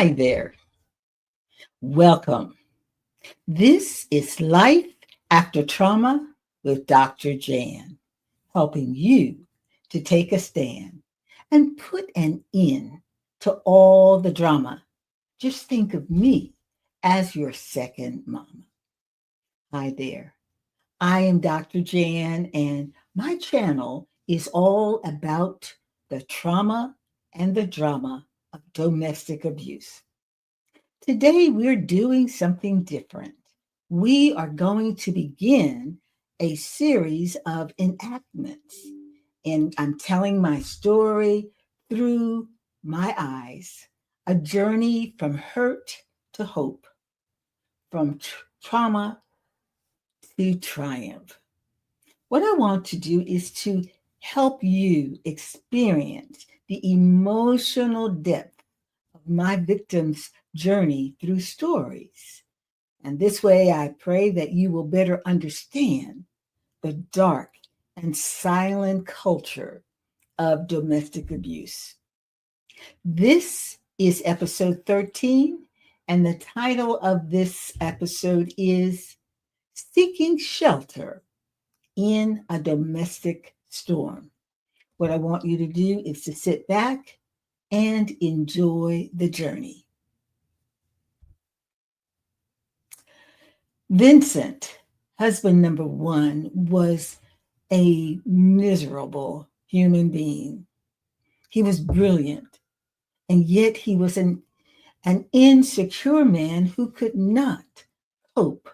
Hi there. Welcome. This is Life After Trauma with Dr. Jan, helping you to take a stand and put an end to all the drama. Just think of me as your second mama. Hi there. I am Dr. Jan, and my channel is all about the trauma and the drama of domestic abuse. Today, we're doing something different. We are going to begin a series of enactments, and I'm telling my story through my eyes, a journey from hurt to hope, from trauma to triumph. What I want to do is to help you experience the emotional depth of my victim's journey through stories. And this way, I pray that you will better understand the dark and silent culture of domestic abuse. This is episode 13, and the title of this episode is Seeking Shelter in a Domestic Storm. What I want you to do is to sit back and enjoy the journey. Vincent, husband number one, was a miserable human being. He was brilliant, and yet he was an insecure man who could not cope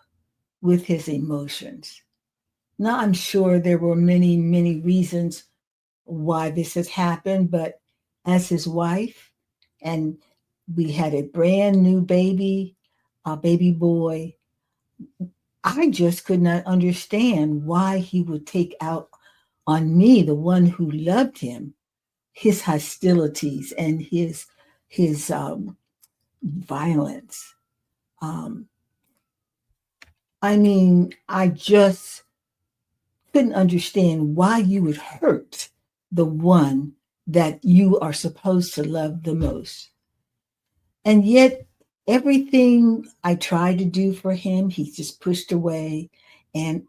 with his emotions. Now, I'm sure there were many, many reasons why this has happened, but as his wife, and we had a brand new baby, a baby boy, I just could not understand why he would take out on me, the one who loved him, his hostilities and his violence. Um, I just couldn't understand why you would hurt the one that you are supposed to love the most. And yet, everything I tried to do for him, he just pushed away. And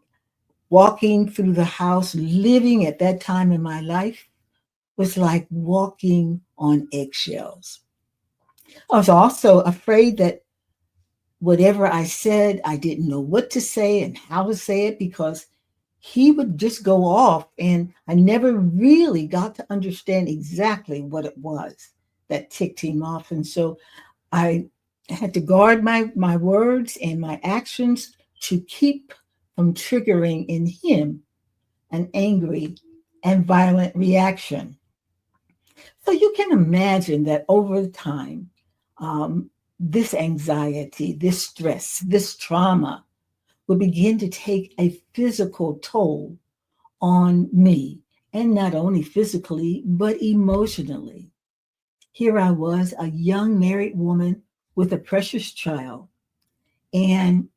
walking through the house, living at that time in my life, was like walking on eggshells. I was also afraid that whatever I said, I didn't know what to say and how to say it because he would just go off, and I never really got to understand exactly what it was that ticked him off. And so I had to guard my words and my actions to keep from triggering in him an angry and violent reaction. So you can imagine that over time, this anxiety, this stress, this trauma will begin to take a physical toll on me, and not only physically, but emotionally. Here I was, a young married woman with a precious child, and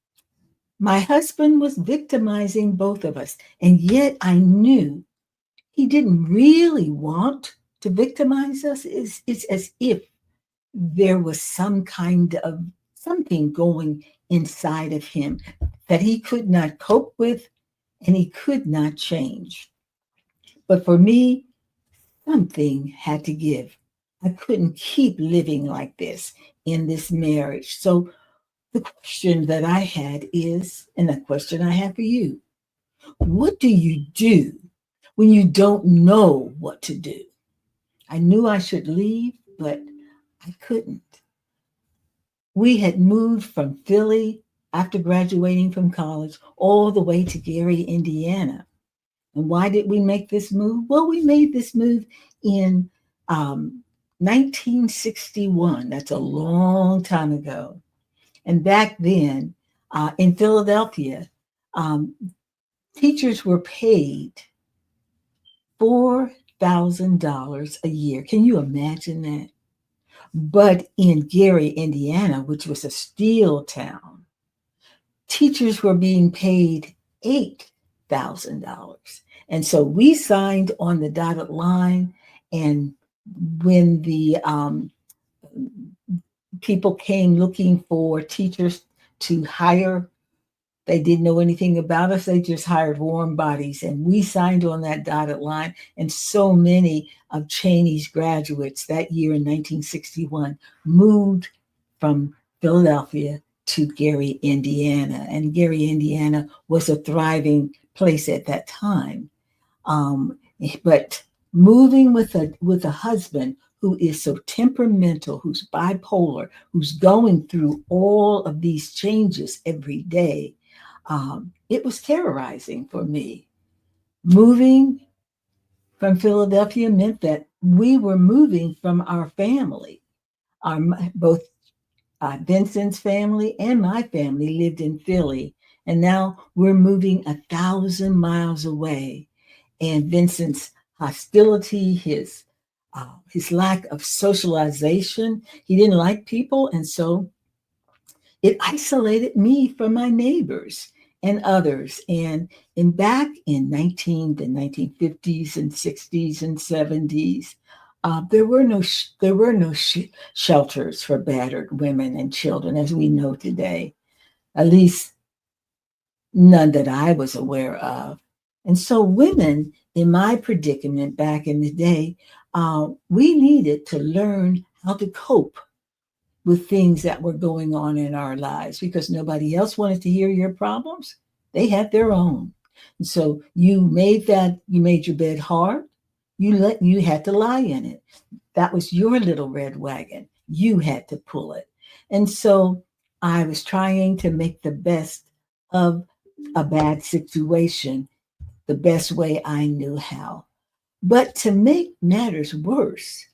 my husband was victimizing both of us. And yet I knew he didn't really want to victimize us. It's as if there was some kind of something going inside of him that he could not cope with and he could not change. But for me, something had to give. I couldn't keep living like this in this marriage. So the question that I had is, and the question I have for you, what do you do when you don't know what to do? I knew I should leave, but I couldn't. We had moved from Philly after graduating from college all the way to Gary, Indiana. And why did we make this move? Well, we made this move in 1961. That's a long time ago. And back then in Philadelphia, um, teachers were paid $4,000 a year. Can you imagine that? But in Gary, Indiana, which was a steel town, teachers were being paid $8,000. And so we signed on the dotted line. And when people came looking for teachers to hire. They didn't know anything about us. They just hired warm bodies. And we signed on that dotted line. And so many of Cheney's graduates that year in 1961 moved from Philadelphia to Gary, Indiana. And Gary, Indiana was a thriving place at that time. Um, but moving with a husband who is so temperamental, who's bipolar, who's going through all of these changes every day, it was terrorizing for me. Moving from Philadelphia meant that we were moving from our family. Our both Vincent's family and my family lived in Philly, and now we're moving 1,000 miles away. And Vincent's hostility, his lack of socialization, he didn't like people, and so it isolated me from my neighbors and others. And back in the 1950s and 60s and 70s, there were no shelters for battered women and children as we know today. At least none that I was aware of. And so, women in my predicament back in the day, we needed to learn how to cope with things that were going on in our lives because nobody else wanted to hear your problems. They had their own. And so you made your bed hard. You had to lie in it. That was your little red wagon. You had to pull it. And so I was trying to make the best of a bad situation the best way I knew how. But to make matters worse,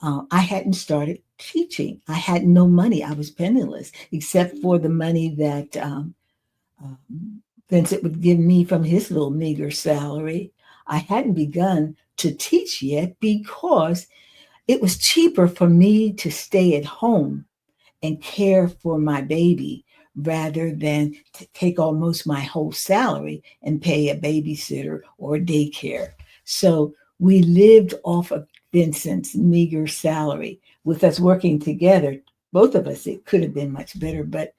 I hadn't started teaching. I had no money. I was penniless, except for the money that um, Vincent would give me from his little meager salary. I hadn't begun to teach yet because it was cheaper for me to stay at home and care for my baby rather than to take almost my whole salary and pay a babysitter or daycare. So we lived off of Vincent's meager salary. With us working together, both of us, it could have been much better, but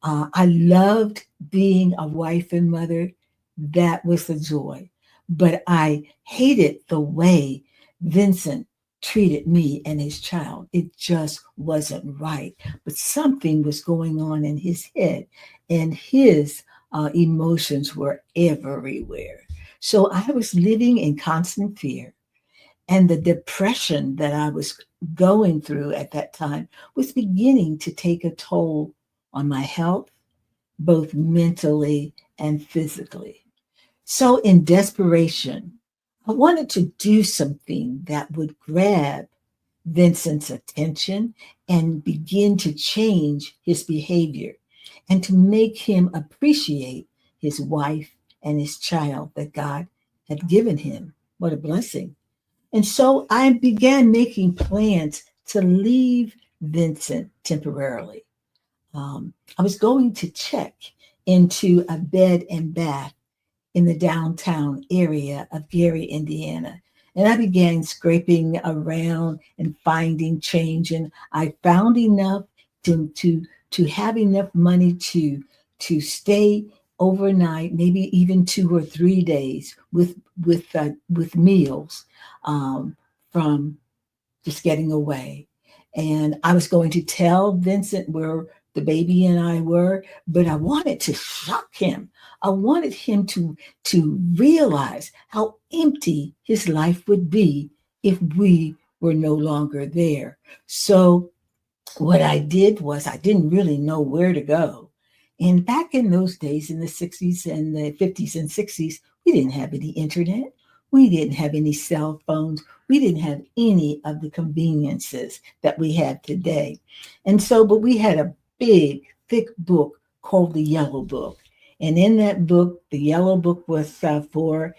I loved being a wife and mother. That was the joy. But I hated the way Vincent treated me and his child. It just wasn't right. But something was going on in his head, and his emotions were everywhere. So I was living in constant fear. And the depression that I was going through at that time was beginning to take a toll on my health, both mentally and physically. So, in desperation, I wanted to do something that would grab Vincent's attention and begin to change his behavior and to make him appreciate his wife and his child that God had given him. What a blessing. And so I began making plans to leave Vincent temporarily. I was going to check into a bed and bath in the downtown area of Gary, Indiana. And I began scraping around and finding change. And I found enough to have enough money to stay overnight, maybe even 2 or 3 days with meals from just getting away. And I was going to tell Vincent where the baby and I were, but I wanted to shock him. I wanted him to realize how empty his life would be if we were no longer there. So what I did was I didn't really know where to go. And back in those days, in the 60s and the 50s and 60s, we didn't have any internet. We didn't have any cell phones. We didn't have any of the conveniences that we have today. And so, but we had a big, thick book called the Yellow Book. And in that book, the Yellow Book was for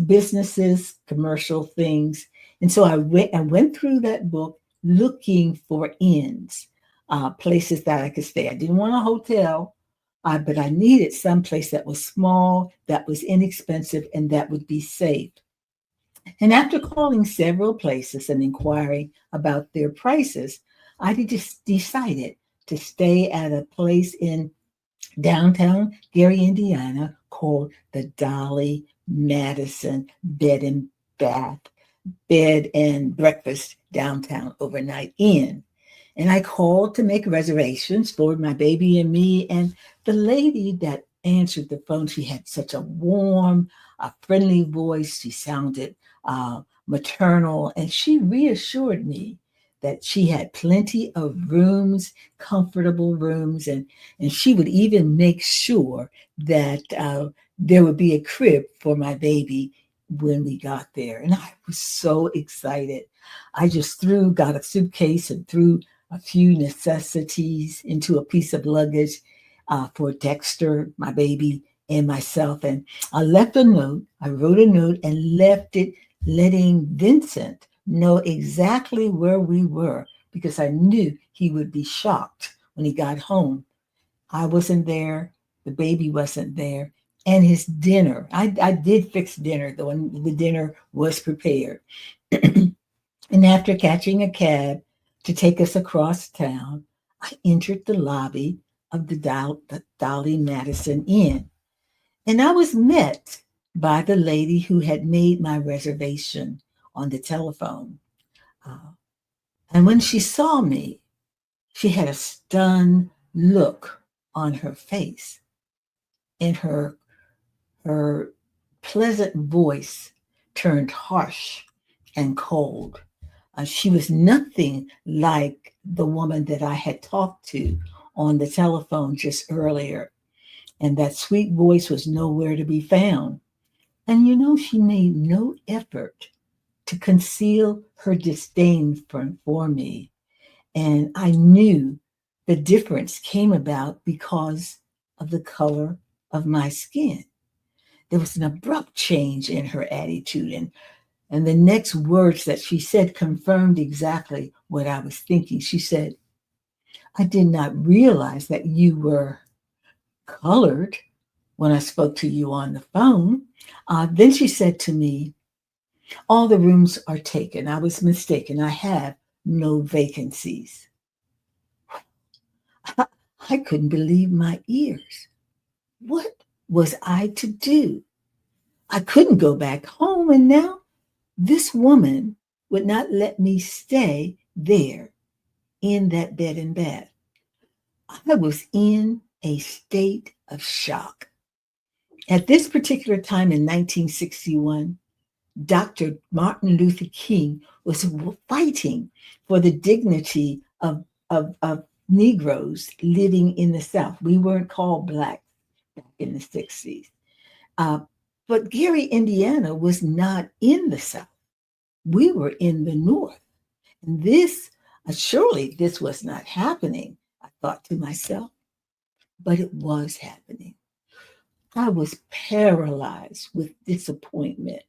businesses, commercial things. And so I went through that book looking for inns, places that I could stay. I didn't want a hotel, but I needed some place that was small, that was inexpensive, and that would be safe. And after calling several places and inquiring about their prices, I just decided to stay at a place in downtown Gary, Indiana, called the Dolly Madison Bath, Bed and Breakfast Downtown Overnight Inn. And I called to make reservations for my baby and me. And the lady that answered the phone, she had such a warm, friendly voice. She sounded maternal, and she reassured me that she had plenty of rooms, comfortable rooms, and she would even make sure that there would be a crib for my baby when we got there. And I was so excited. I just got a suitcase and threw a few necessities into a piece of luggage for Dexter, my baby, and myself. And I left a note. I wrote a note and left it, letting Vincent know exactly where we were because I knew he would be shocked when he got home. I wasn't there. The baby wasn't there. And his dinner. I did fix dinner, though, and the dinner was prepared. And after catching a cab to take us across town, I entered the lobby of the Dolly Madison Inn. And I was met by the lady who had made my reservation on the telephone. Uh, and when she saw me, she had a stunned look on her face, and her pleasant voice turned harsh and cold. She was nothing like the woman that I had talked to on the telephone just earlier, and that sweet voice was nowhere to be found. And she made no effort to conceal her disdain for me. And I knew the difference came about because of the color of my skin. There was an abrupt change in her attitude, and the next words that she said confirmed exactly what I was thinking. She said, "I did not realize that you were colored when I spoke to you on the phone." Then she said to me, "All the rooms are taken. I was mistaken. I have no vacancies." I, I couldn't believe my ears. What was I to do? I couldn't go back home, and now this woman would not let me stay there in that bed and bath. I was in a state of shock. At this particular time in 1961, Dr. Martin Luther King was fighting for the dignity of Negroes living in the South. We weren't called Black back in the 60s. Uh, but Gary, Indiana was not in the South. We were in the North. And surely this was not happening, I thought to myself, but it was happening. I was paralyzed with disappointment,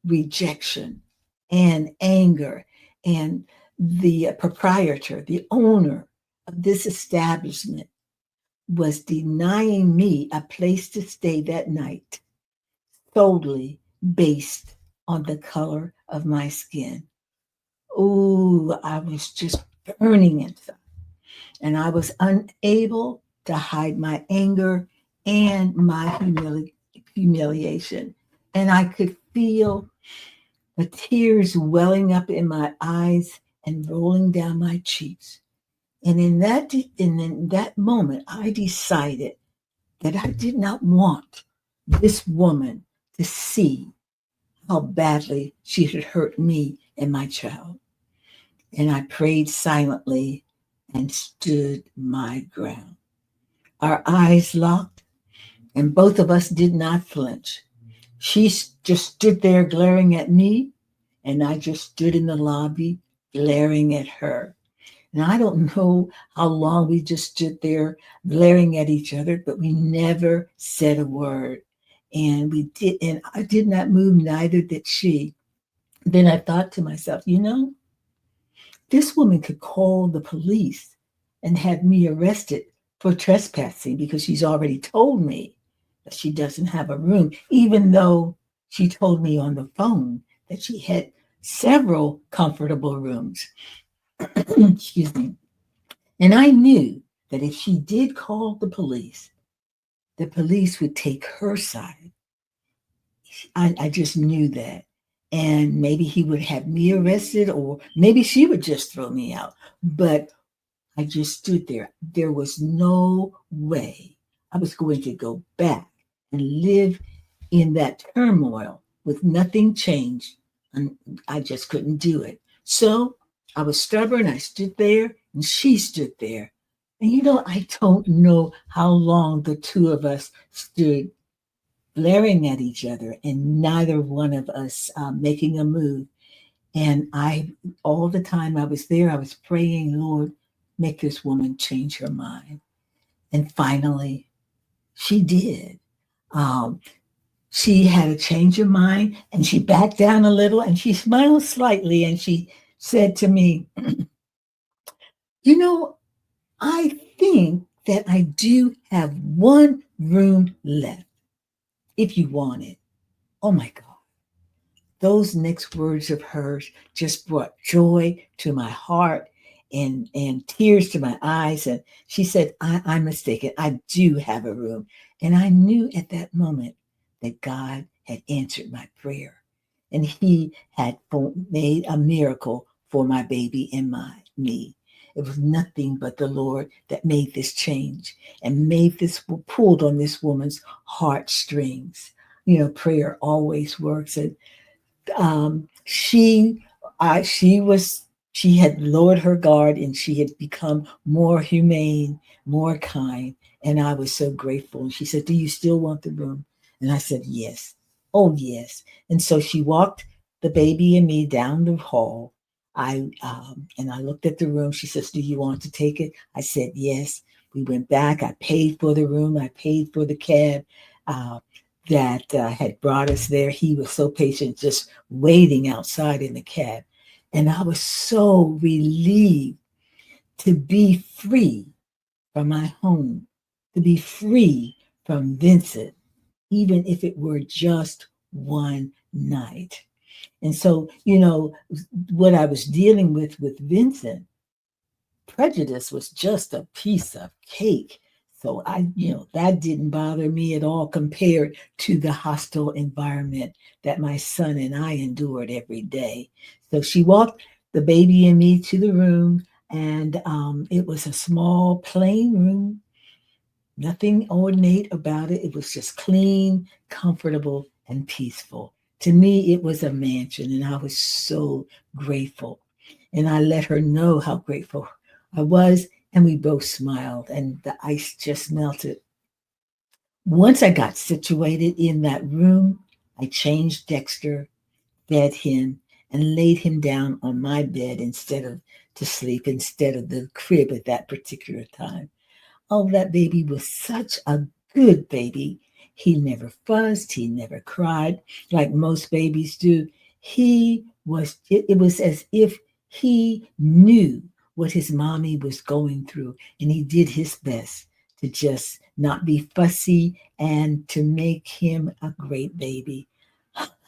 rejection, and anger. And the proprietor, the owner of this establishment, was denying me a place to stay that night solely based on the color of my skin. Oh, I was just burning inside, and I was unable to hide my anger and my humiliation. And I could feel the tears welling up in my eyes and rolling down my cheeks. And in that moment, I decided that I did not want this woman to see how badly she had hurt me and my child. And I prayed silently and stood my ground. Our eyes locked, and both of us did not flinch. She just stood there glaring at me, and I just stood in the lobby glaring at her. And I don't know how long we just stood there glaring at each other, but we never said a word. And I did not move, neither did she. Then I thought to myself, this woman could call the police and have me arrested for trespassing because she's already told me that she doesn't have a room, even though she told me on the phone that she had several comfortable rooms. Excuse me. And I knew that if she did call the police would take her side. I just knew that. And maybe he would have me arrested, or maybe she would just throw me out. But I just stood there. There was no way I was going to go back and live in that turmoil with nothing changed. And I just couldn't do it. So I was stubborn. I stood there and she stood there. And I don't know how long the two of us stood glaring at each other and neither one of us making a move. And all the time I was there, I was praying, Lord, make this woman change her mind. And finally, she did. Um, she had a change of mind and she backed down a little and she smiled slightly and she said to me, you know, I think that I do have one room left if you want it. Oh my God. Those next words of hers just brought joy to my heart and tears to my eyes. And she said, I'm mistaken. I do have a room. And I knew at that moment that God had answered my prayer and he had made a miracle for my baby and me. It was nothing but the Lord that made this change and pulled on this woman's heartstrings. Prayer always works. And um, she she was she had lowered her guard and she had become more humane, more kind, and I was so grateful. And she said, do you still want the room? And I said, yes. Oh yes. And so she walked the baby and me down the hall. I looked at the room. She says, do you want to take it? I said yes. We went back. I paid for the room. I paid for the cab. uh, that had brought us there. He was so patient, just waiting outside in the cab. And I was so relieved to be free from my home, to be free from Vincent, even if it were just one night. And so, what I was dealing with Vincent, prejudice was just a piece of cake. So that didn't bother me at all compared to the hostile environment that my son and I endured every day. So she walked the baby and me to the room, and it was a small, plain room, nothing ornate about it. It was just clean, comfortable, and peaceful. To me, it was a mansion, and I was so grateful. And I let her know how grateful I was, and we both smiled, and the ice just melted. Once I got situated in that room, I changed Dexter, fed him, and laid him down on my bed instead of the crib at that particular time. Oh, that baby was such a good baby. He never fussed, he never cried like most babies do. It was as if he knew what his mommy was going through, and he did his best to just not be fussy and to make him a great baby.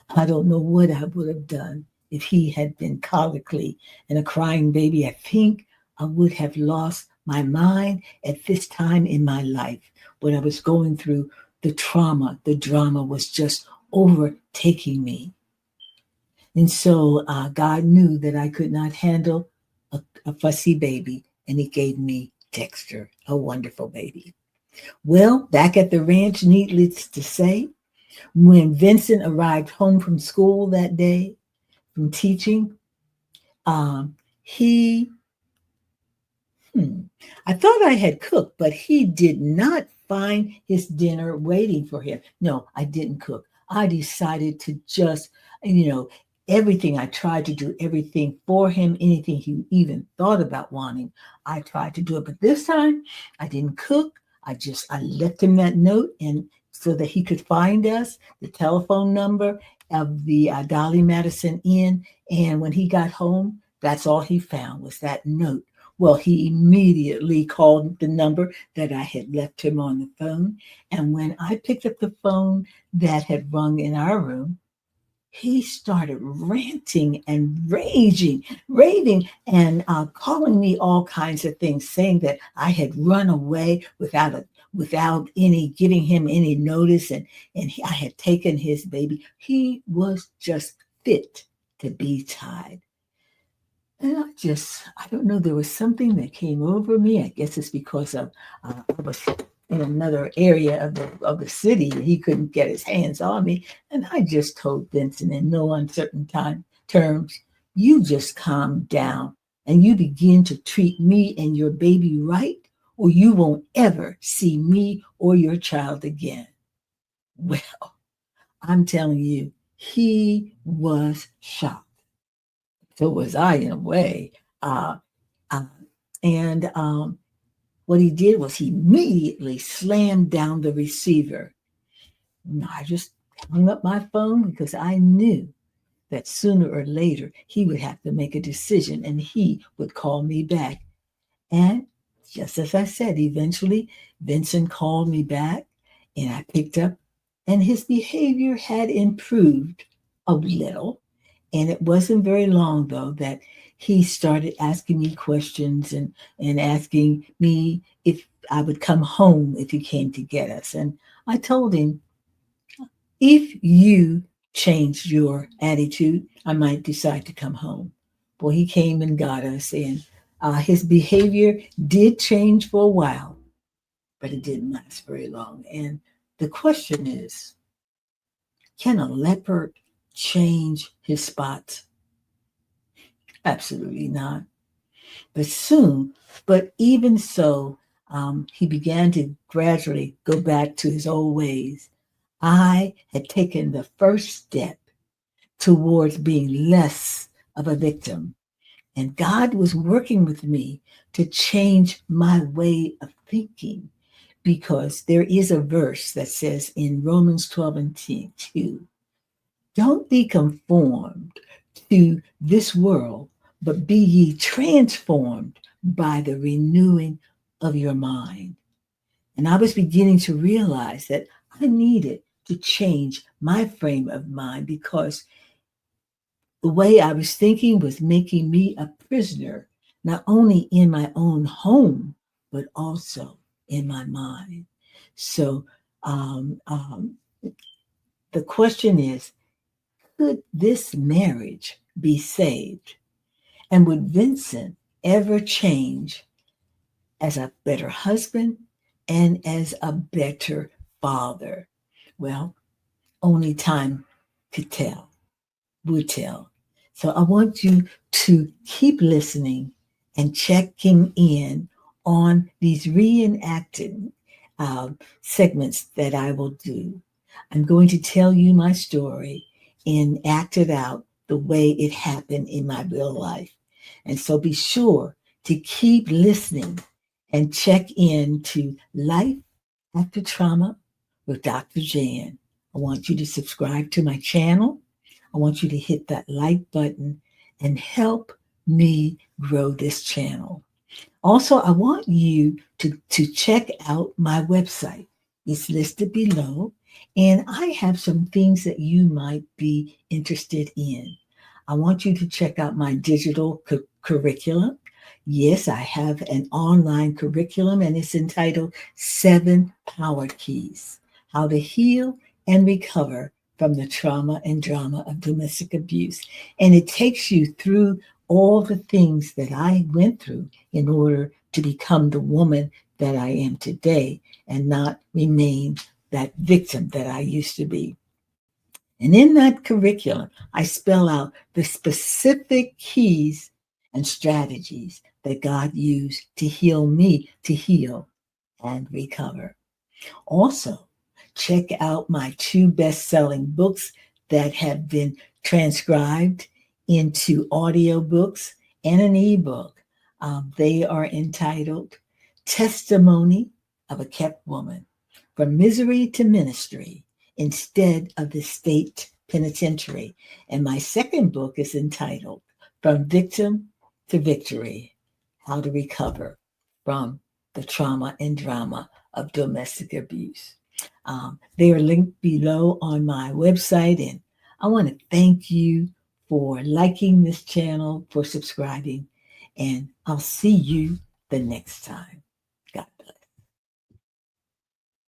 I don't know what I would have done if he had been colically and a crying baby. I think I would have lost my mind at this time in my life when I was going through the drama was just overtaking me. And so God knew that I could not handle a fussy baby, and he gave me Dexter, a wonderful baby. Well, back at the ranch, needless to say, when Vincent arrived home from school that day, from teaching, he I thought I had cooked, but he did not find his dinner waiting for him. No, I didn't cook. I decided to just, you know, everything I tried to do, everything for him, anything he even thought about wanting, I tried to do it. But this time I didn't cook. I left him that note and so that he could find us, the telephone number of the Dolly Madison Inn. And when he got home, that's all he found was that note. Well, he immediately called the number that I had left him on the phone. And when I picked up the phone that had rung in our room, he started ranting and raving, and calling me all kinds of things, saying that I had run away without any giving him any notice, and I had taken his baby. He was just fit to be tied. And I don't know, there was something that came over me. I guess it's because of I was in another area of the city, and he couldn't get his hands on me. And I just told Vincent in no uncertain terms, you just calm down and you begin to treat me and your baby right, or you won't ever see me or your child again. Well, I'm telling you, he was shocked. So was I in a way. Uh, uh, and what he did was he immediately slammed down the receiver. And I just hung up my phone because I knew that sooner or later he would have to make a decision and he would call me back. And just as I said, eventually Vincent called me back and I picked up, and his behavior had improved a little. And it wasn't very long, though, that he started asking me questions and asking me if I would come home if he came to get us. And I told him, if you changed your attitude, I might decide to come home. Well, he came and got us, and his behavior did change for a while, but it didn't last very long. And the question is, can a leopard change his spots? Absolutely not. But soon, but even so, he began to gradually go back to his old ways. I had taken the first step towards being less of a victim. And God was working with me to change my way of thinking, because there is a verse that says in Romans 12 and 2, don't be conformed to this world, but be ye transformed by the renewing of your mind. And I was beginning to realize that I needed to change my frame of mind, because the way I was thinking was making me a prisoner, not only in my own home, but also in my mind. So um, um, the question is, could this marriage be saved? And would Vincent ever change as a better husband and as a better father? Well, only time could tell, would tell. So I want you to keep listening and checking in on these reenacted segments that I will do. I'm going to tell you my story and act it out the way it happened in my real life. And so be sure to keep listening and check in to Life After Trauma with Dr. Jan. I want you to subscribe to my channel. I want you to hit that like button and help me grow this channel. Also, I want you to check out my website. It's listed below, and I have some things that you might be interested in. I want you to check out my digital curriculum. Yes, I have an online curriculum, and it's entitled 7 Power Keys: How to Heal and Recover from the Trauma and Drama of Domestic Abuse. And it takes you through all the things that I went through in order to become the woman that I am today and not remain that victim that I used to be. And in that curriculum, I spell out the specific keys and strategies that God used to heal me, to heal and recover. Also, check out my 2 best-selling books that have been transcribed into audiobooks and an ebook. They are entitled Testimony of a Kept Woman: From Misery to Ministry Instead of the State Penitentiary. And my second book is entitled From Victim to Victory: How to Recover from the Trauma and Drama of Domestic Abuse. They are linked below on my website, and I want to thank you for liking this channel, for subscribing, and I'll see you the next time.